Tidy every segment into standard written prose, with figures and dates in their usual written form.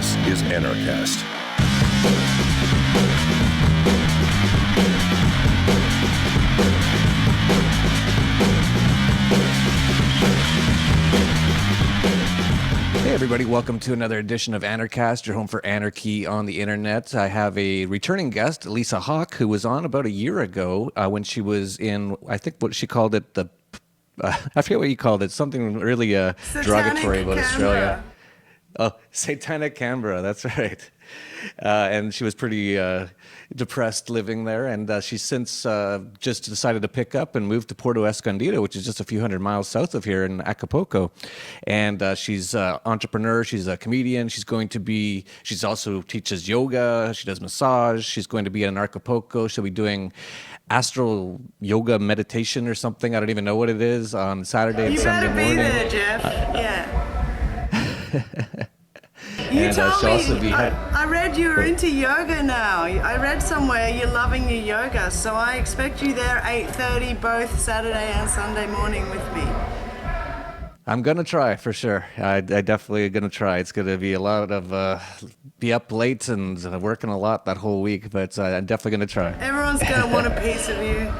This is Anarchast. Hey everybody, welcome to another edition of Anarchast, your home for anarchy on the internet. I have a returning guest, Elissa Hawke, who was on about a year ago when she was in, I think what she called it, I forget what you called it, something really derogatory about Australia. Oh, Satanic Canberra, that's right. And she was pretty depressed living there, and she's since just decided to pick up and move to Puerto Escondido, which is just a few hundred miles south of here in Acapulco. And she's an entrepreneur, she's a comedian, she's also teaches yoga, she does massage, she's going to be in Anarchapulco, she'll be doing astral yoga meditation or something, I don't even know what it is, on Saturday and Sunday morning. You better be there, Jeff, yeah. You And told she'll me, also be I read you were into yoga now. I read somewhere you're loving your yoga, so I expect you there 8:30 both Saturday and Sunday morning with me. I'm going to try for sure. I definitely going to try. It's going to be a lot of be up late and working a lot that whole week, but I'm definitely going to try. Everyone's going to want a piece of you.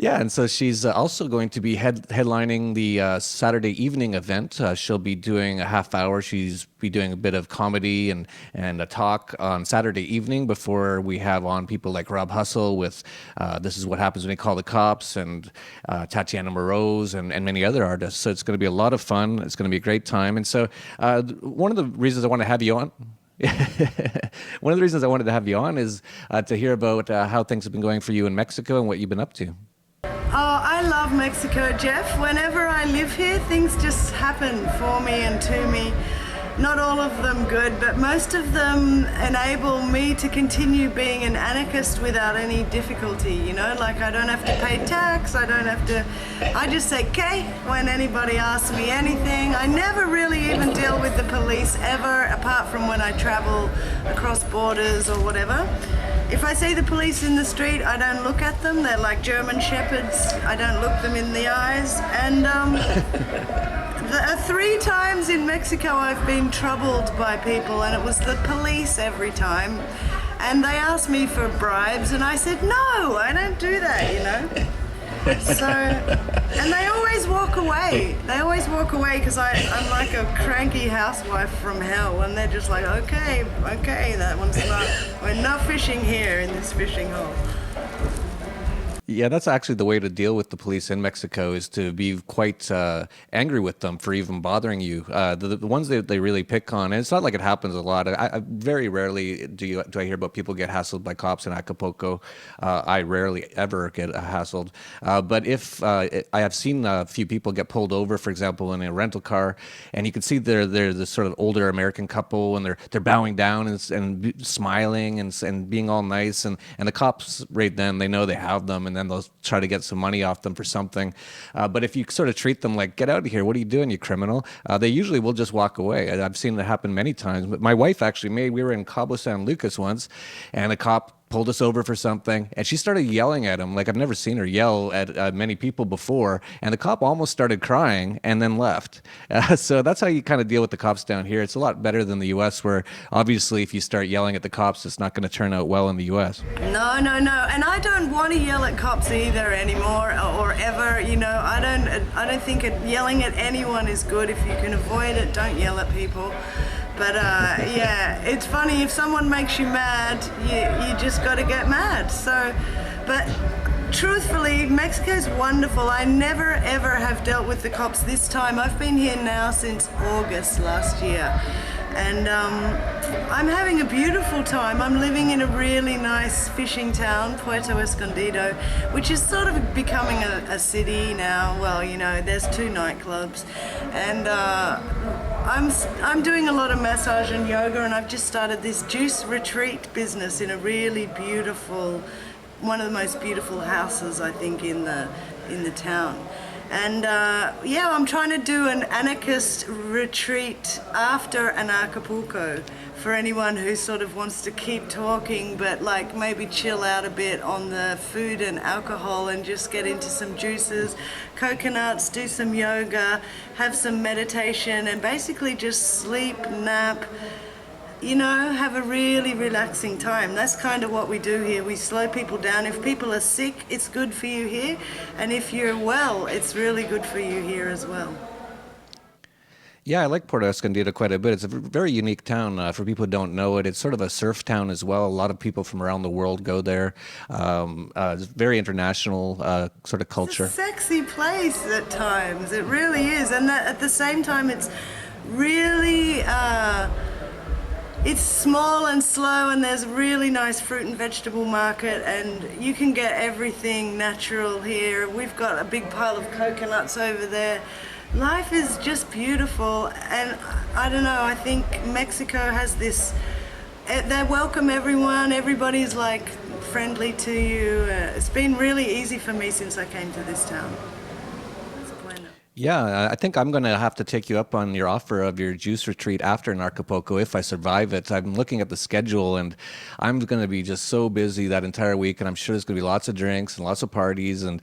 Yeah, and so she's also going to be headlining the Saturday evening event. She'll be doing a half hour. She's be doing a bit of comedy and a talk on Saturday evening before we have on people like Rob Hustle with This Is What Happens When They Call the Cops, and Tatiana Moroz and many other artists. So it's going to be a lot of fun. It's going to be a great time. And so one of the reasons I want to have you on one of the reasons I wanted to have you on is to hear about how things have been going for you in Mexico and what you've been up to. Oh, I love Mexico, Jeff. Whenever I live here, things just happen for me and to me. Not all of them good, but most of them enable me to continue being an anarchist without any difficulty, you know? Like, I don't have to pay tax, I just say, okay, when anybody asks me anything. I never really even deal with the police ever, apart from when I travel across borders or whatever. If I see the police in the street, I don't look at them. They're like German shepherds. I don't look them in the eyes. And 3 times in Mexico I've been troubled by people, and it was the police every time. And they asked me for bribes, and I said, no, I don't do that, you know. So, and they always walk away. They always walk away because I'm like a cranky housewife from hell, and they're just like, okay, we're not fishing here in this fishing hole. Yeah, that's actually the way to deal with the police in Mexico, is to be quite angry with them for even bothering you. The ones that they really pick on, and it's not like it happens a lot. I very rarely do I hear about people get hassled by cops in Acapulco. I rarely ever get hassled. But if I have seen a few people get pulled over, for example, in a rental car, and you can see they're this sort of older American couple, and they're bowing down and smiling and being all nice, and the cops right then, they know they have them, and then they'll try to get some money off them for something. But if you sort of treat them like, get out of here, what are you doing, you criminal? They usually will just walk away. I've seen it happen many times. But my wife actually we were in Cabo San Lucas once, and a cop pulled us over for something, and she started yelling at him. Like, I've never seen her yell at many people before, and the cop almost started crying and then left. So that's how you kind of deal with the cops down here. It's a lot better than the U.S., where obviously if you start yelling at the cops, it's not going to turn out well in the U.S. No, and I don't want to yell at cops either anymore, or ever. You know, I don't think yelling at anyone is good. If you can avoid it, don't yell at people. But yeah, it's funny, if someone makes you mad, you just got to get mad. So, but truthfully, Mexico's wonderful. I never ever have dealt with the cops this time. I've been here now since August last year. And I'm having a beautiful time. I'm living in a really nice fishing town, Puerto Escondido, which is sort of becoming a city now. Well, you know, there's 2 nightclubs. And I'm doing a lot of massage and yoga, and I've just started this juice retreat business in a really beautiful, one of the most beautiful houses, I think, in the town. And yeah, I'm trying to do an anarchist retreat after Anarchapulco for anyone who sort of wants to keep talking but like maybe chill out a bit on the food and alcohol and just get into some juices, coconuts, do some yoga, have some meditation, and basically just sleep, nap, you know, have a really relaxing time. That's kind of what we do here. We slow people down. If people are sick, it's good for you here, and if you're well, it's really good for you here as well. Yeah, I like Puerto Escondido quite a bit. It's a very unique town. For people who don't know it, it's sort of a surf town as well. A lot of people from around the world go there. It's very international sort of culture. It's a sexy place at times. It really is. And that, at the same time, it's really... it's small and slow, and there's a really nice fruit and vegetable market, and you can get everything natural here. We've got a big pile of coconuts over there. Life is just beautiful, and I don't know, I think Mexico has this, they welcome everyone, everybody's like friendly to you. It's been really easy for me since I came to this town. Yeah, I think I'm going to have to take you up on your offer of your juice retreat after Anarchapulco if I survive it. I'm looking at the schedule, and I'm going to be just so busy that entire week, and I'm sure there's going to be lots of drinks and lots of parties. And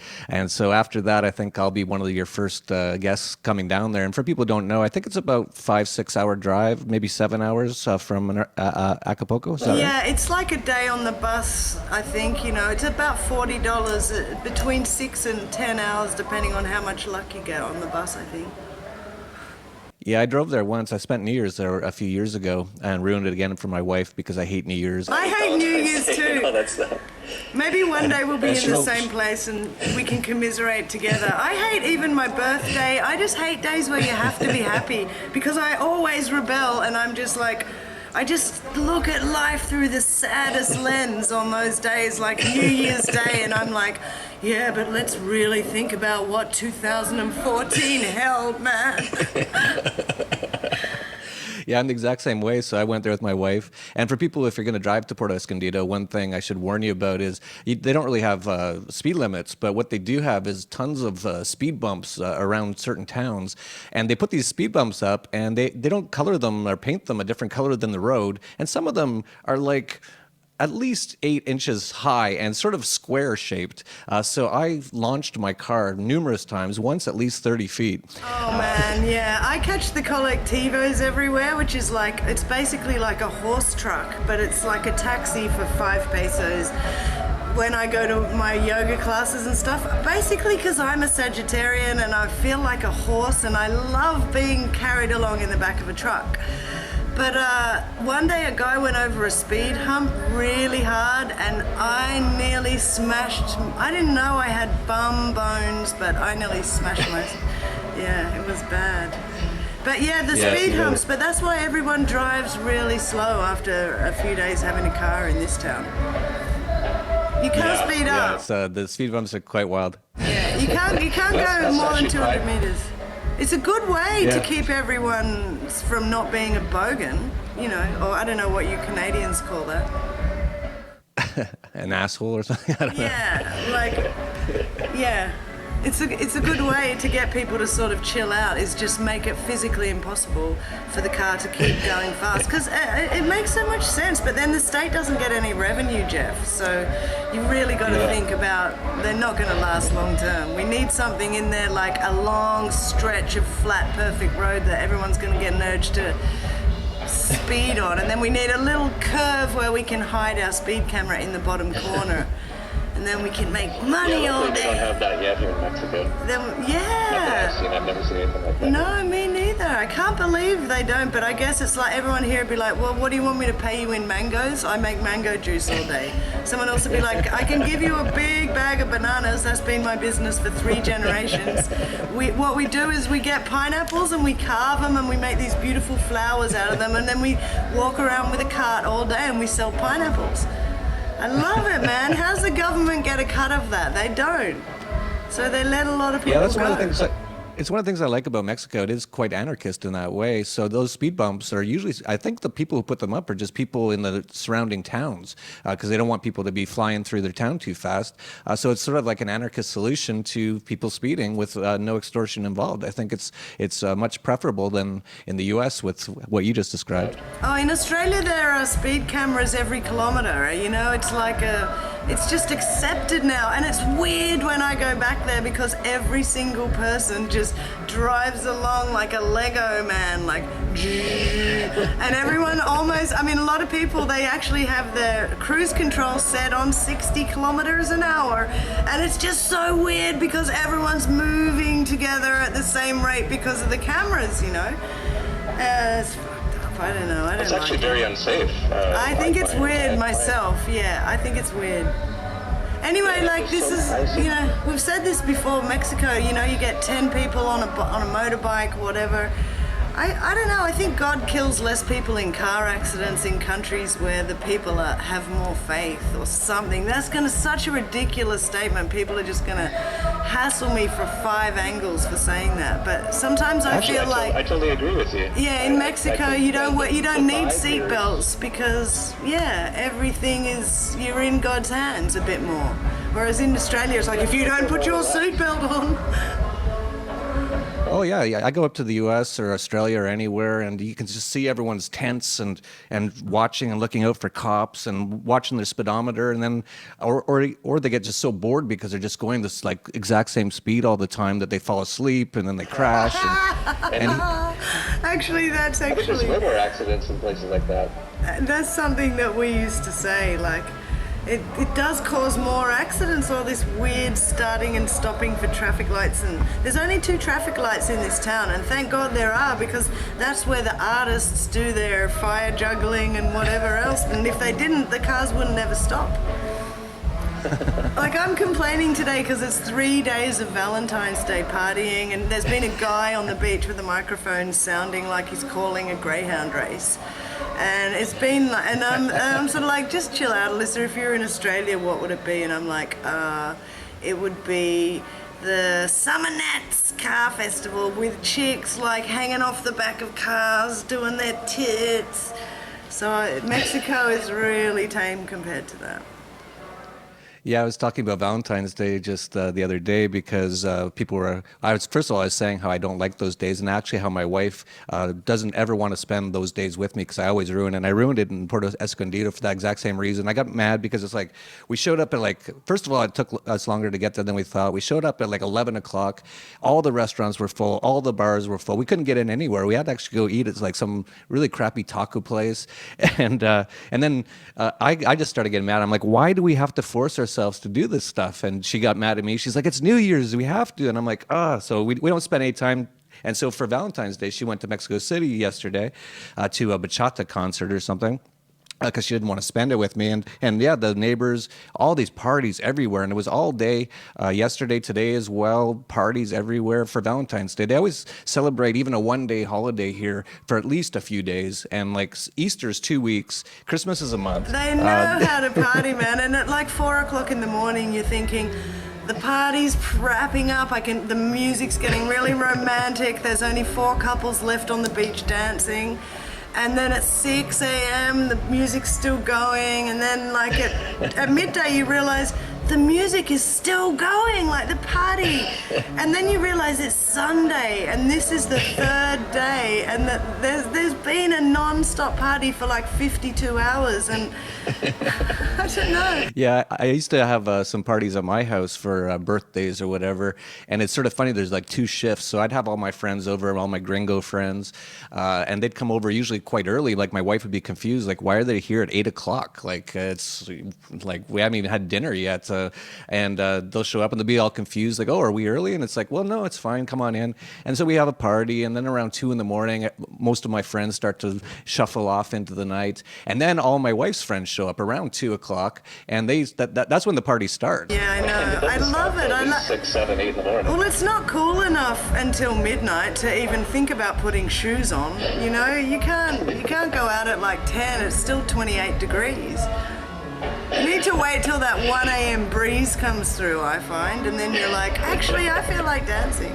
so after that, I think I'll be one of your first guests coming down there. And for people who don't know, I think it's about 5-6 hour drive, maybe 7 hours from Acapulco. Is that yeah, right? It's like a day on the bus, I think. You know, it's about $40, between 6 and 10 hours, depending on how much luck you get on the bus, I think. Yeah, I drove there once. I spent New Year's there a few years ago and ruined it again for my wife because I hate New Year's. I hate New Year's too. No, that's not. Maybe one day we'll be in the same place and we can commiserate together. I hate even my birthday. I just hate days where you have to be happy because I always rebel, and I'm just like, I just look at life through the saddest lens on those days, like New Year's Day, and I'm like, yeah, but let's really think about what 2014 held, man. Yeah, I'm the exact same way. So I went there with my wife. And for people, if you're going to drive to Puerto Escondido, one thing I should warn you about is they don't really have speed limits, but what they do have is tons of speed bumps around certain towns. And they put these speed bumps up, and they don't color them or paint them a different color than the road. And some of them are like at least 8 inches high and sort of square shaped. So I launched my car numerous times, once at least 30 feet. Oh man, yeah. I catch the colectivos everywhere, which is like, it's basically like a horse truck, but it's like a taxi for 5 pesos. When I go to my yoga classes and stuff, basically because I'm a Sagittarian and I feel like a horse and I love being carried along in the back of a truck. But one day a guy went over a speed hump really hard and I nearly smashed, I didn't know I had bum bones, but I nearly smashed myself. Yeah, it was bad. But yeah, the speed humps, but that's why everyone drives really slow after a few days having a car in this town. You can't speed up. The speed bumps are quite wild. Yeah, you can't go more than 200 meters. It's a good way to keep everyone from not being a bogan, you know, or I don't know what you Canadians call that. An asshole or something? I don't know. Yeah. It's a good way to get people to sort of chill out, is just make it physically impossible for the car to keep going fast. Because it makes so much sense, but then the state doesn't get any revenue, Jeff. So you really got to think about, they're not going to last long term. We need something in there like a long stretch of flat, perfect road that everyone's going to get an urge to speed on. And then we need a little curve where we can hide our speed camera in the bottom corner. And then we can make money all day. They don't have that yet here in Mexico. I've never seen anything like that. No, me neither. I can't believe they don't, but I guess it's like everyone here would be like, well, what do you want me to pay you in mangoes? I make mango juice all day. Someone else would be like, I can give you a big bag of bananas. That's been my business for 3 generations. What we do is we get pineapples and we carve them and we make these beautiful flowers out of them, and then we walk around with a cart all day and we sell pineapples. I love it, man. How's the government get a cut of that? They don't. So they let a lot of people go. That's one of the things It's one of the things I like about Mexico. It is quite anarchist in that way. So those speed bumps are usually, I think the people who put them up are just people in the surrounding towns because they don't want people to be flying through their town too fast. So it's sort of like an anarchist solution to people speeding with no extortion involved. I think it's much preferable than in the U.S. with what you just described. Oh, in Australia there are speed cameras every kilometre. You know, it's like it's just accepted now, and it's weird when I go back there because every single person just drives along like a Lego man, like, and everyone almost, I mean, a lot of people, they actually have their cruise control set on 60 kilometers an hour, and it's just so weird because everyone's moving together at the same rate because of the cameras, you know. It's fucked up. I don't know. It's actually very unsafe. I think it's weird myself. Yeah, I think it's weird. Anyway, like this is, you know, we've said this before, Mexico, you know, you get 10 people on a motorbike, whatever. I don't know, I think God kills less people in car accidents in countries where the people have more faith or something. That's such a ridiculous statement. People are just going to hassle me for 5 angles for saying that. But sometimes I feel like... I totally agree with you. Yeah, in Mexico you don't need seatbelts because, yeah, everything is, you're in God's hands a bit more. Whereas in Australia it's like, if you don't put your seatbelt on... Oh yeah. I go up to the U.S. or Australia or anywhere, and you can just see everyone's tense and watching and looking out for cops and watching their speedometer, and then or they get just so bored because they're just going this like exact same speed all the time that they fall asleep and then they crash. Actually, that's I think there's way more accidents in places like that. That's something that we used to say, like. It does cause more accidents, all this weird starting and stopping for traffic lights, and there's only 2 traffic lights in this town, and thank God there are, because that's where the artists do their fire juggling and whatever else, and if they didn't, the cars wouldn't ever stop. Like, I'm complaining today because it's 3 days of Valentine's Day partying, and there's been a guy on the beach with a microphone sounding like he's calling a greyhound race. And it's been, and I'm sort of like, just chill out, Alyssa. If you're in Australia, what would it be? And I'm like, it would be the Summer Nats Car Festival with chicks like hanging off the back of cars, doing their tits. So Mexico is really tame compared to that. Yeah, I was talking about Valentine's Day just the other day because people were. First of all, I was saying how I don't like those days, and actually how my wife doesn't ever want to spend those days with me because I always ruin it. And I ruined it in Puerto Escondido for that exact same reason. I got mad because it's like we showed up at first of all, it took us longer to get there than we thought. We showed up at 11 o'clock. All the restaurants were full. All the bars were full. We couldn't get in anywhere. We had to actually go eat at some really crappy taco place, and then I just started getting mad. I'm like, why do we have to force ourselves to do this stuff? And she got mad at me. She's like, it's New Year's, we have to. And I'm like, so we don't spend any time. And so for Valentine's Day, she went to Mexico City yesterday to a bachata concert or something, because she didn't want to spend it with me. And yeah, the neighbors, all these parties everywhere. And it was all day yesterday, today as well, parties everywhere for Valentine's Day. They always celebrate even a 1-day holiday here for at least a few days. And like Easter's 2 weeks, Christmas is a month. They know how to party, man. And at 4 o'clock in the morning, you're thinking, the party's wrapping up. The music's getting really romantic. There's only 4 couples left on the beach dancing. And then at 6 a.m. the music's still going, and then at midday you realize the music is still going, like the party. And then you realize it's Sunday, and this is the 3rd day, and that there's been a non-stop party for 52 hours, and I don't know. Yeah, I used to have some parties at my house for birthdays or whatever, and it's sort of funny, there's 2 shifts, so I'd have all my friends over, all my gringo friends, and they'd come over usually quite early. Like, my wife would be confused, why are they here at 8 o'clock? It's we haven't even had dinner yet. And they'll show up and they'll be all confused, are we early? And it's like, well, no, it's fine, come on in. And so we have a party, and then around 2 a.m, most of my friends start to shuffle off into the night, and then all my wife's friends show up around 2 o'clock, and that's when the party starts. Yeah, I know. I love it. 6, 7, 8 in the morning. Well, it's not cool enough until midnight to even think about putting shoes on. You know, you can't go out at 10. It's still 28 degrees. You need to wait till that 1 a.m. breeze comes through, I find, and then you're like, actually, I feel like dancing.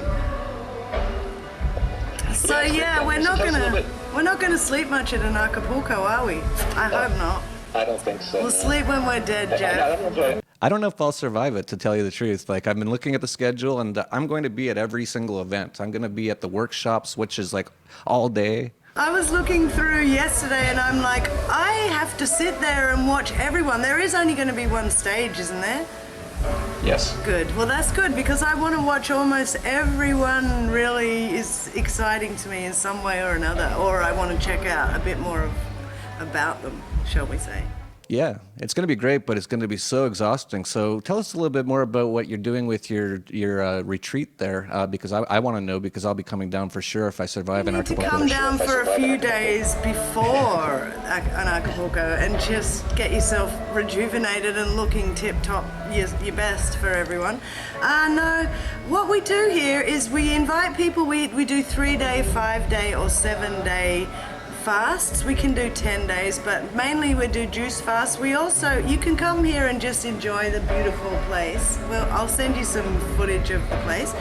So yeah, we're not gonna sleep much at Anarchapulco, are we? I hope not. I don't think so. We'll sleep when we're dead, Jeff. I don't know if I'll survive it, to tell you the truth. Like, I've been looking at the schedule, and I'm going to be at every single event. I'm going to be at the workshops, which is like all day. I was looking through yesterday, and I'm like, I have to sit there and watch everyone. There is only going to be one stage, isn't there? Yes. Good. Well, that's good, because I want to watch almost everyone. Really is exciting to me in some way or another, or I want to check out a bit more about them, shall we say. Yeah, it's going to be great, but it's going to be so exhausting. So tell us a little bit more about what you're doing with your retreat there, because I want to know, because I'll be coming down for sure if I survive You need to Anarchapulco. come down for a few days before Anarchapulco and just get yourself rejuvenated and looking tip-top, your best for everyone. No, what we do here is we invite people, we do 3-day, 5-day or 7-day fasts. We can do 10 days, but mainly we do juice fasts. We also, you can come here and just enjoy the beautiful place. Well, I'll send you some footage of the place.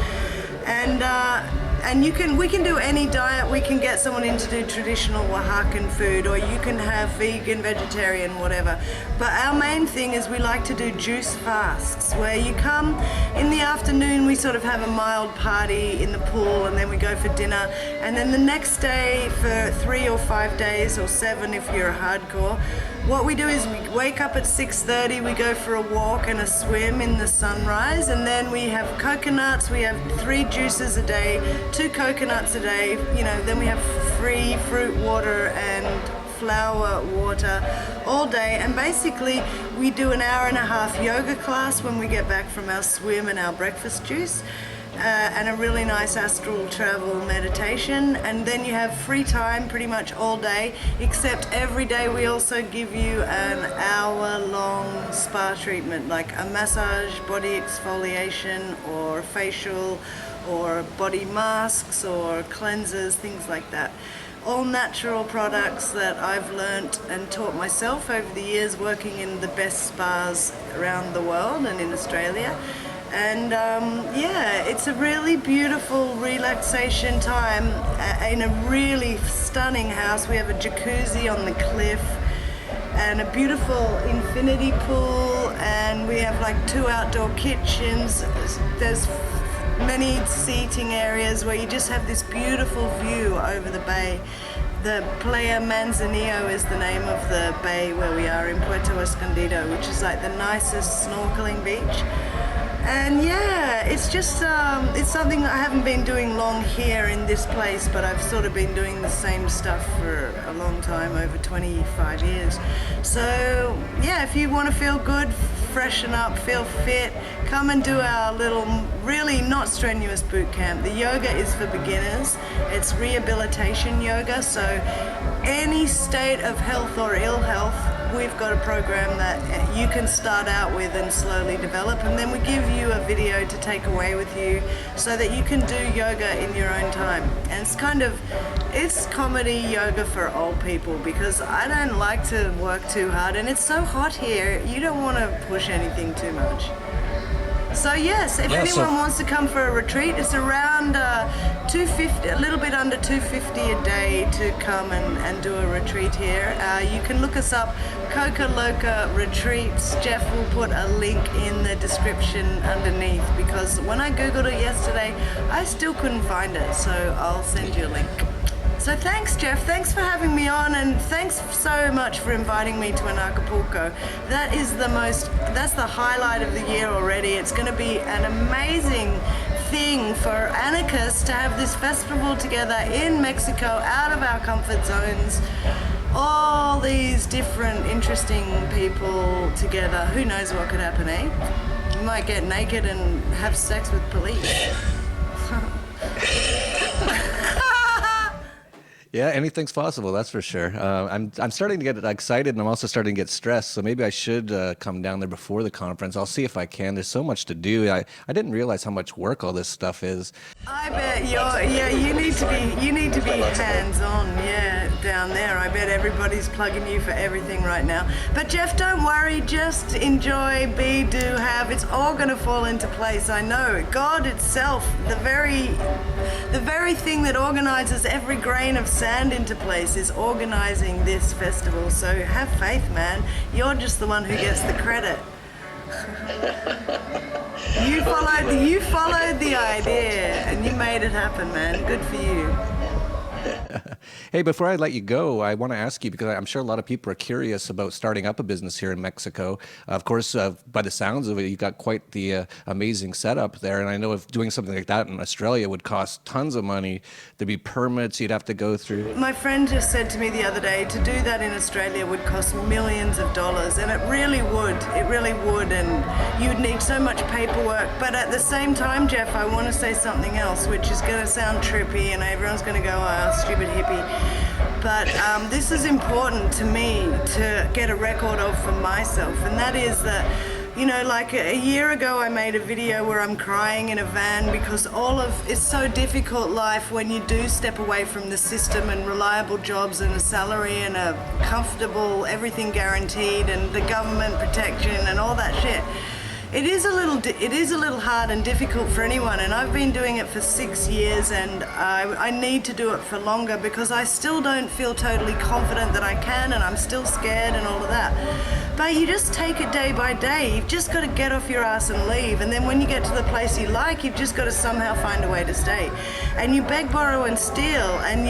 And we can do any diet. We can get someone in to do traditional Oaxacan food, or you can have vegan, vegetarian, whatever. But our main thing is we like to do juice fasts, where you come in the afternoon, we sort of have a mild party in the pool, and then we go for dinner. And then the next day, for 3 or 5 days, or 7 if you're a hardcore, what we do is we wake up at 6:30, we go for a walk and a swim in the sunrise, and then we have coconuts. We have 3 juices a day, 2 coconuts a day, then we have free fruit water and flower water all day. And basically we do an hour and a half yoga class when we get back from our swim and our breakfast juice. And a really nice astral travel meditation, and then you have free time pretty much all day, except every day we also give you an hour-long spa treatment, like a massage, body exfoliation, or facial, or body masks, or cleansers, things like that. All natural products that I've learnt and taught myself over the years working in the best spas around the world and in Australia. And it's a really beautiful relaxation time in a really stunning house. We have a jacuzzi on the cliff and a beautiful infinity pool, and we have like 2 outdoor kitchens. There's many seating areas where you just have this beautiful view over the bay. The Playa Manzanillo is the name of the bay where we are in Puerto Escondido, which is like the nicest snorkeling beach. And yeah, it's just, it's something I haven't been doing long here in this place, but I've sort of been doing the same stuff for a long time, over 25 years. So yeah, if you want to feel good, freshen up, feel fit, come and do our little, really not strenuous boot camp. The yoga is for beginners. It's rehabilitation yoga, so any state of health or ill health, we've got a program that you can start out with and slowly develop, and then we give you a video to take away with you so that you can do yoga in your own time. And it's comedy yoga for old people, because I don't like to work too hard, and it's so hot here, you don't want to push anything too much. So yes, if anyone wants to come for a retreat, it's around $250, a little bit under $250 a day to come and do a retreat here. You can look us up, Coca Loca Retreats. Jeff will put a link in the description underneath, because when I googled it yesterday, I still couldn't find it, so I'll send you a link. So thanks, Jeff. Thanks for having me on, and thanks so much for inviting me to Anarchapulco. That's the highlight of the year already. It's going to be an amazing thing for Anarchists to have this festival together in Mexico, out of our comfort zones. All these different, interesting people together. Who knows what could happen, eh? You might get naked and have sex with police. Yeah, anything's possible. That's for sure. I'm starting to get excited, and I'm also starting to get stressed. So maybe I should come down there before the conference. I'll see if I can. There's so much to do. I didn't realize how much work all this stuff is. I bet you need to be hands on, down there. I bet everybody's plugging you for everything right now. But Jeff, don't worry. Just enjoy, be, do, have. It's all going to fall into place. I know. God itself, the very thing that organizes every grain of sand into place is organizing this festival. So have faith, man. You're just the one who gets the credit. You followed the idea and you made it happen, man. Good for you. Hey, before I let you go, I want to ask you, because I'm sure a lot of people are curious about starting up a business here in Mexico. Of course, by the sounds of it, you've got quite the amazing setup there. And I know if doing something like that in Australia would cost tons of money. There'd be permits you'd have to go through. My friend just said to me the other day, to do that in Australia would cost millions of dollars. And it really would. It really would. And you'd need so much paperwork. But at the same time, Jeff, I want to say something else, which is going to sound trippy and everyone's going to go, oh, stupid hippie. But this is important to me to get a record of for myself, and that is that, you know, like a year ago I made a video where I'm crying in a van because it's so difficult life when you do step away from the system and reliable jobs and a salary and a comfortable, everything guaranteed and the government protection and all that shit. It is a little hard and difficult for anyone, and I've been doing it for 6 years, and I need to do it for longer because I still don't feel totally confident that I can, and I'm still scared and all of that. But you just take it day by day. You've just got to get off your ass and leave, and then when you get to the place you like, you've just got to somehow find a way to stay. And you beg, borrow, and steal, and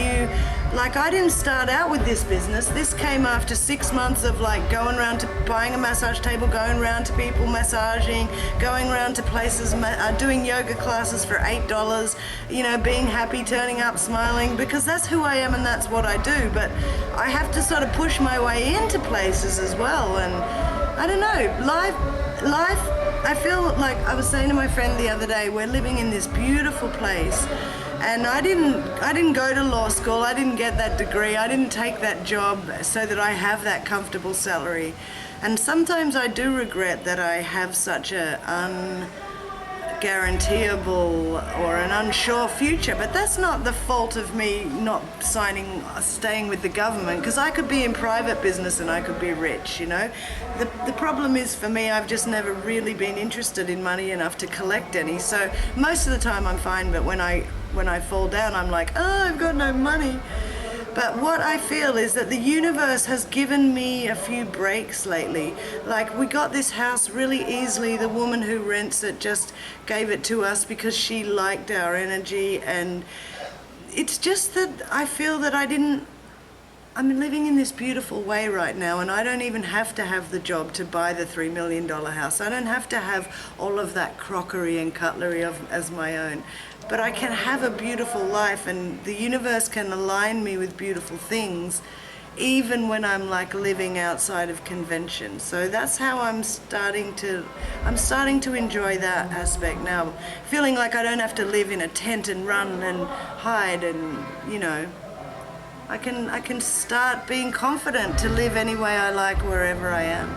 I didn't start out with this business. This came after 6 months of going around to buying a massage table, going around to people massaging, going around to places, doing yoga classes for $8, being happy, turning up, smiling, because that's who I am and that's what I do. But I have to sort of push my way into places as well. And I don't know, life, I feel like I was saying to my friend the other day, we're living in this beautiful place. And I didn't go to law school, I didn't get that degree, I didn't take that job so that I have that comfortable salary. And sometimes I do regret that I have such a unguaranteeable or an unsure future, but that's not the fault of me not staying with the government, because I could be in private business and I could be rich, The problem is for me, I've just never really been interested in money enough to collect any, so most of the time I'm fine, but when I fall down, I'm like, oh, I've got no money. But what I feel is that the universe has given me a few breaks lately. Like, we got this house really easily. The woman who rents it just gave it to us because she liked our energy. And it's just that I feel that I'm living in this beautiful way right now, and I don't even have to have the job to buy the $3 million house. I don't have to have all of that crockery and cutlery as my own. But I can have a beautiful life, and the universe can align me with beautiful things even when I'm living outside of convention. So that's how I'm starting to enjoy that aspect now. Feeling like I don't have to live in a tent and run and hide, and I can start being confident to live any way I like wherever I am.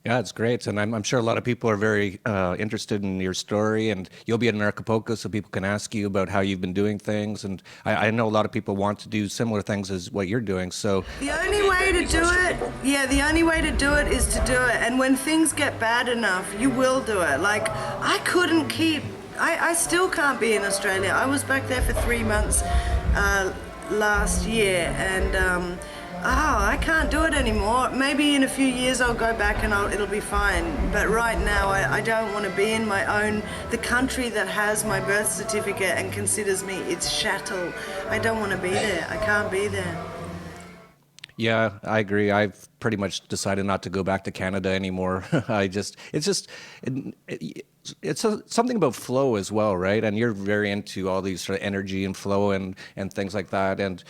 Yeah, it's great. And I'm sure a lot of people are very interested in your story, and you'll be at Anarchapulco so people can ask you about how you've been doing things. And I know a lot of people want to do similar things as what you're doing. So the only way to do it is to do it. And when things get bad enough, you will do it. I still can't be in Australia. I was back there for 3 months last year, and I can't do it anymore. Maybe in a few years I'll go back and it'll be fine. But right now I don't want to be in the country that has my birth certificate and considers me its chattel. I don't want to be there. I can't be there. Yeah, I agree. I've pretty much decided not to go back to Canada anymore. It's something about flow as well, right? And you're very into all these sort of energy and flow and things like that. And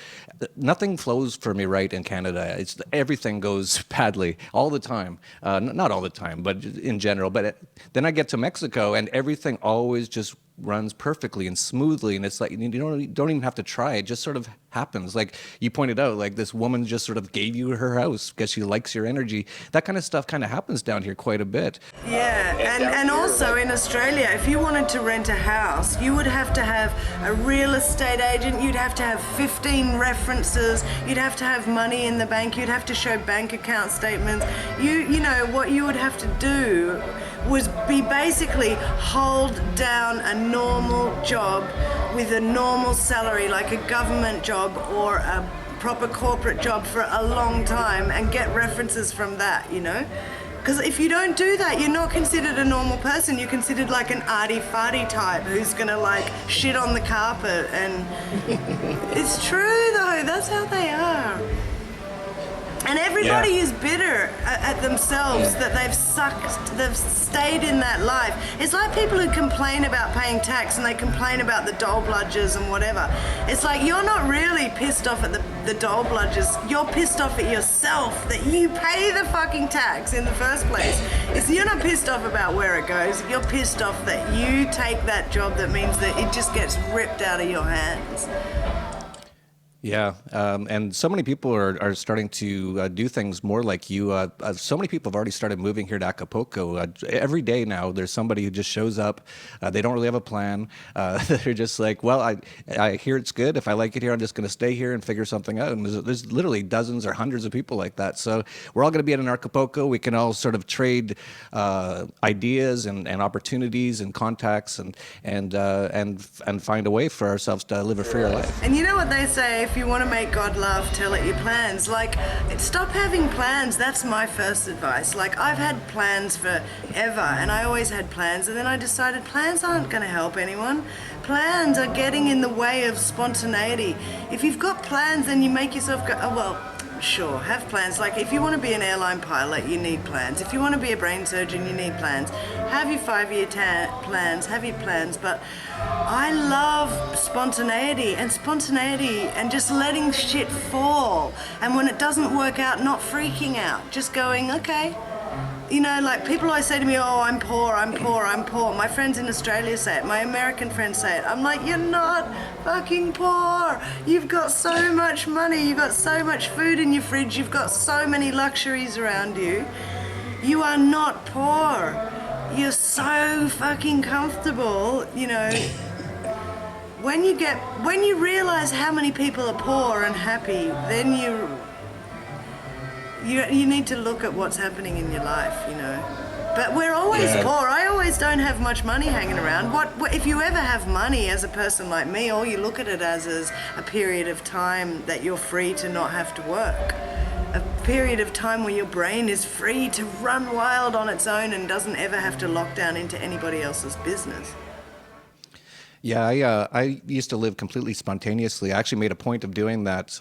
nothing flows for me right in Canada. Everything goes badly all the time. Not all the time, but in general. But then I get to Mexico and everything always just runs perfectly and smoothly, and it's like you don't even have to try. It just sort of happens. Like you pointed out, like this woman just sort of gave you her house because she likes your energy. That kind of stuff kind of happens down here quite a bit. Yeah, and also in Australia, if you wanted to rent a house, you would have to have a real estate agent, you'd have to have 15 references, you'd have to have money in the bank, you'd have to show bank account statements. You know, what you would have to do was be basically hold down a normal job with a normal salary, like a government job or a proper corporate job for a long time, and get references from that, you know? Because if you don't do that, you're not considered a normal person. You're considered like an arty-farty type who's gonna like shit on the carpet. And it's true though, that's how they are. And everybody is bitter at themselves that they've stayed in that life. It's like people who complain about paying tax and they complain about the dole bludgers and whatever. It's like you're not really pissed off at the dole bludgers. You're pissed off at yourself that you pay the fucking tax in the first place. You're not pissed off about where it goes. You're pissed off that you take that job that means that it just gets ripped out of your hands. Yeah, and so many people are starting to do things more like you. So many people have already started moving here to Acapulco. Every day now, there's somebody who just shows up. They don't really have a plan. They're just like, well, I hear it's good. If I like it here, I'm just going to stay here and figure something out. And there's literally dozens or hundreds of people like that. So we're all going to be at Anarchapulco. We can all sort of trade ideas and opportunities and contacts and find a way for ourselves to live a freer life. And you know what they say? If you want to make God laugh, tell it your plans. Like, stop having plans. That's my first advice. Like, I've had plans forever, and I always had plans, and then I decided plans aren't going to help anyone. Plans are getting in the way of spontaneity. If you've got plans, then you make yourself go, oh, well, sure, have plans. Like, if you want to be an airline pilot, you need plans. If you want to be a brain surgeon, you need plans. Have your 5-year plans, have your plans. But I love spontaneity and just letting shit fall. And when it doesn't work out, not freaking out. Just going, okay. You know, like people always say to me, oh, I'm poor. My friends in Australia say it. My American friends say it. I'm like, you're not fucking poor. You've got so much money. You've got so much food in your fridge. You've got so many luxuries around you. You are not poor. You're so fucking comfortable, you know. When you realize how many people are poor and happy, then you need to look at what's happening in your life, you know. But we're always poor. I always don't have much money hanging around. What if you ever have money as a person like me, all you look at it as is a period of time that you're free to not have to work. A period of time where your brain is free to run wild on its own and doesn't ever have to lock down into anybody else's business. Yeah, I used to live completely spontaneously. I actually made a point of doing that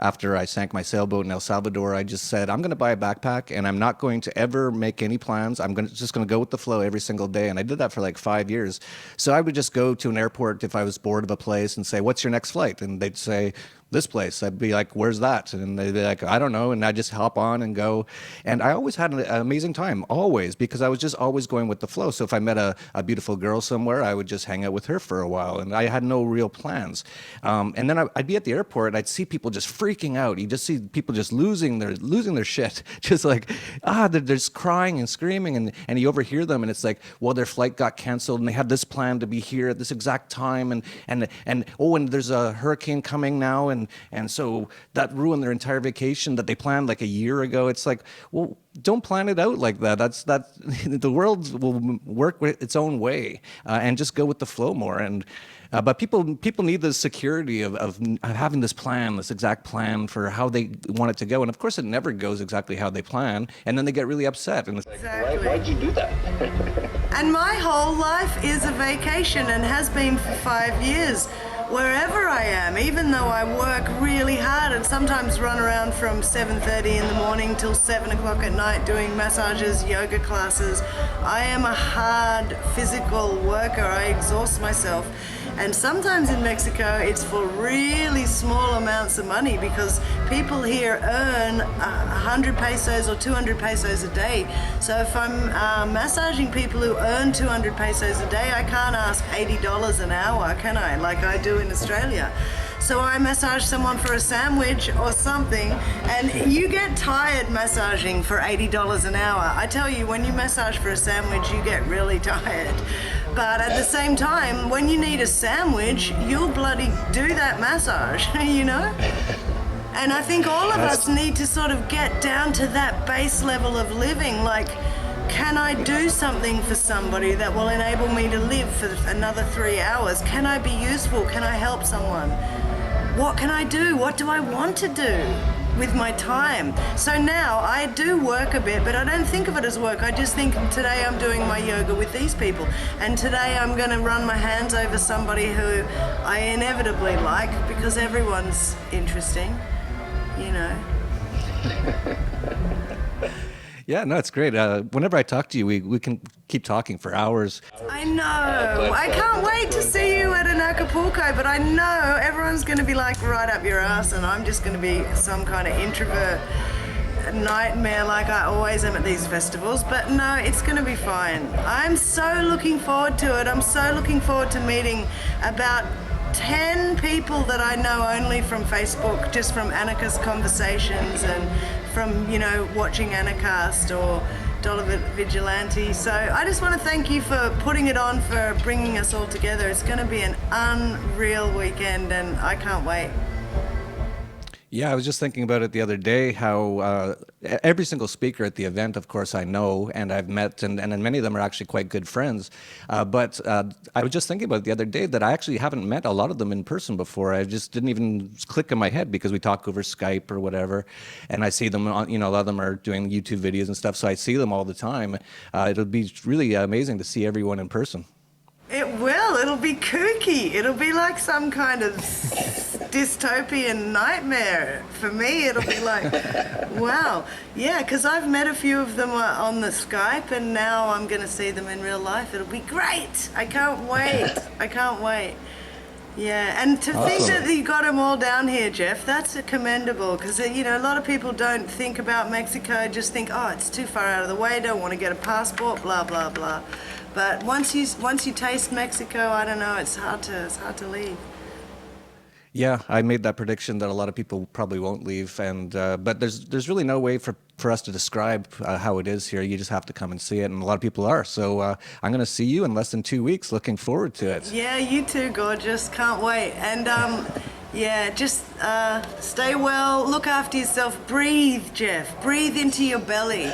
after I sank my sailboat in El Salvador. I just said, I'm going to buy a backpack, and I'm not going to ever make any plans. I'm just going to go with the flow every single day. And I did that for like 5 years. So I would just go to an airport if I was bored of a place and say, what's your next flight? And they'd say, this place. I'd be like, where's that? And they'd be like, I don't know. And I just hop on and go. And I always had an amazing time, always, because I was just always going with the flow. So if I met a beautiful girl somewhere, I would just hang out with her for a while. And I had no real plans. And then I'd be at the airport and I'd see people just freaking out. You just see people just losing their shit. Just like, they're just crying and screaming. And you overhear them and it's like, well, their flight got canceled and they had this plan to be here at this exact time. And there's a hurricane coming now. And so that ruined their entire vacation that they planned like a year ago. It's like, well, don't plan it out like that. That's the world will work with its own way, and just go with the flow more. And but people need the security of having this plan, this exact plan for how they want it to go. And of course, it never goes exactly how they plan, and then they get really upset. And it's like, exactly. Why'd you do that? And my whole life is a vacation and has been for 5 years. wherever I am, even though I work really hard and sometimes run around from 7:30 in the morning till 7 o'clock at night doing massages, yoga classes. I am a hard physical worker. I exhaust myself. And sometimes in Mexico, it's for really small amounts of money because people here earn 100 pesos or 200 pesos a day. So if I'm massaging people who earn 200 pesos a day, I can't ask $80 an hour, can I? Like I do in Australia. So I massage someone for a sandwich or something, and you get tired massaging for $80 an hour. I tell you, when you massage for a sandwich, you get really tired. But at the same time, when you need a sandwich, you'll bloody do that massage, you know? And I think all of us need to sort of get down to that base level of living. Like, can I do something for somebody that will enable me to live for another 3 hours? Can I be useful? Can I help someone? What can I do? What do I want to do with my time? So now I do work a bit, but I don't think of it as work. I just think today I'm doing my yoga with these people, and today I'm going to run my hands over somebody who I inevitably like because everyone's interesting, you know. Yeah, no, it's great. Whenever I talk to you, we can keep talking for hours. I know. I can't wait to see you at Anarchapulco, but I know everyone's going to be like right up your ass, and I'm just going to be some kind of introvert nightmare like I always am at these festivals. But no, it's going to be fine. I'm so looking forward to it. I'm so looking forward to meeting about 10 people that I know only from Facebook, just from anarchist conversations and from, you know, watching Anarchast or Dollar Vigilante. So I just want to thank you for putting it on, for bringing us all together. It's going to be an unreal weekend and I can't wait. Yeah, I was just thinking about it the other day, how every single speaker at the event, of course, I know and I've met, and many of them are actually quite good friends. But I was just thinking about it the other day that I actually haven't met a lot of them in person before. I just didn't even click in my head because we talk over Skype or whatever. And I see them, you know, a lot of them are doing YouTube videos and stuff, so I see them all the time. It'll be really amazing to see everyone in person. It will. It'll be kooky. It'll be like some kind of dystopian nightmare. For me, it'll be like, wow. Yeah, because I've met a few of them on the Skype, and now I'm going to see them in real life. It'll be great. I can't wait. I can't wait. Yeah, and to think that you got them all down here, Jeff, that's commendable, because, you know, a lot of people don't think about Mexico, just think, oh, it's too far out of the way, don't want to get a passport, blah, blah, blah. But once you taste Mexico, I don't know, it's hard to leave. Yeah, I made that prediction that a lot of people probably won't leave, and but there's really no way for us to describe how it is here. You just have to come and see it, and a lot of people are. So I'm going to see you in less than 2 weeks. Looking forward to it. Yeah, you too, gorgeous. Can't wait. And yeah, just stay well, look after yourself, breathe, Jeff. Breathe into your belly.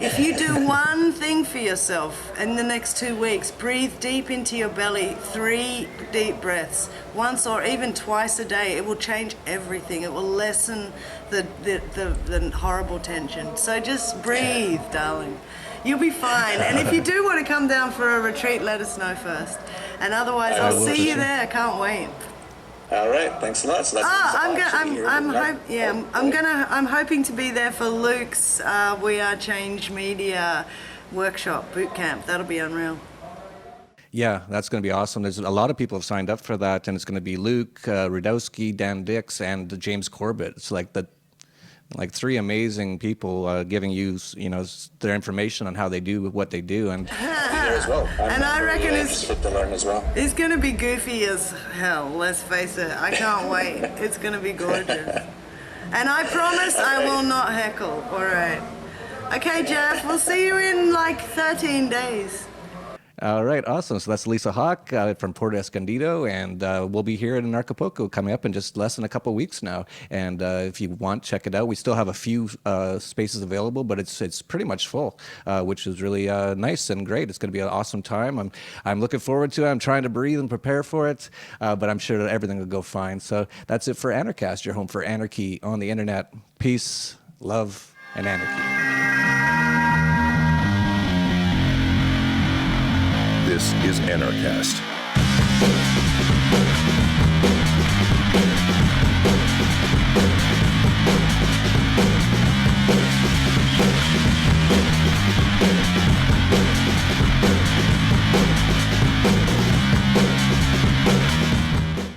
If you do one thing for yourself in the next 2 weeks, breathe deep into your belly, 3 deep breaths, once or even twice a day. It will change everything. It will lessen the horrible tension. So just breathe, darling. You'll be fine. And if you do want to come down for a retreat, let us know first. And otherwise, I'll see you there. I can't wait. All right, thanks a lot. So I'm hoping to be there for Luke's We Are Change Media workshop boot camp. That'll be unreal. Yeah, that's going to be awesome. There's a lot of people have signed up for that, and it's going to be Luke, Rudowski, Dan Dix, and James Corbett. It's like 3 amazing people giving you, you know, their information on how they do what they do, and there as well. And I reckon to learn as well. It's going to be goofy as hell. Let's face it. I can't wait. It's going to be gorgeous. And I promise I will not heckle. All right. Okay, Jeff. We'll see you in like 13 days. All right, awesome. So that's Elissa Hawke from Puerto Escondido, and we'll be here at Anarchapulco coming up in just less than a couple weeks now. And if you want, check it out. We still have a few spaces available, but it's pretty much full, which is really nice and great. It's going to be an awesome time. I'm looking forward to it. I'm trying to breathe and prepare for it, but I'm sure that everything will go fine. So that's it for Anarchast, your home for anarchy on the internet. Peace, love, and anarchy. This is Anarchast.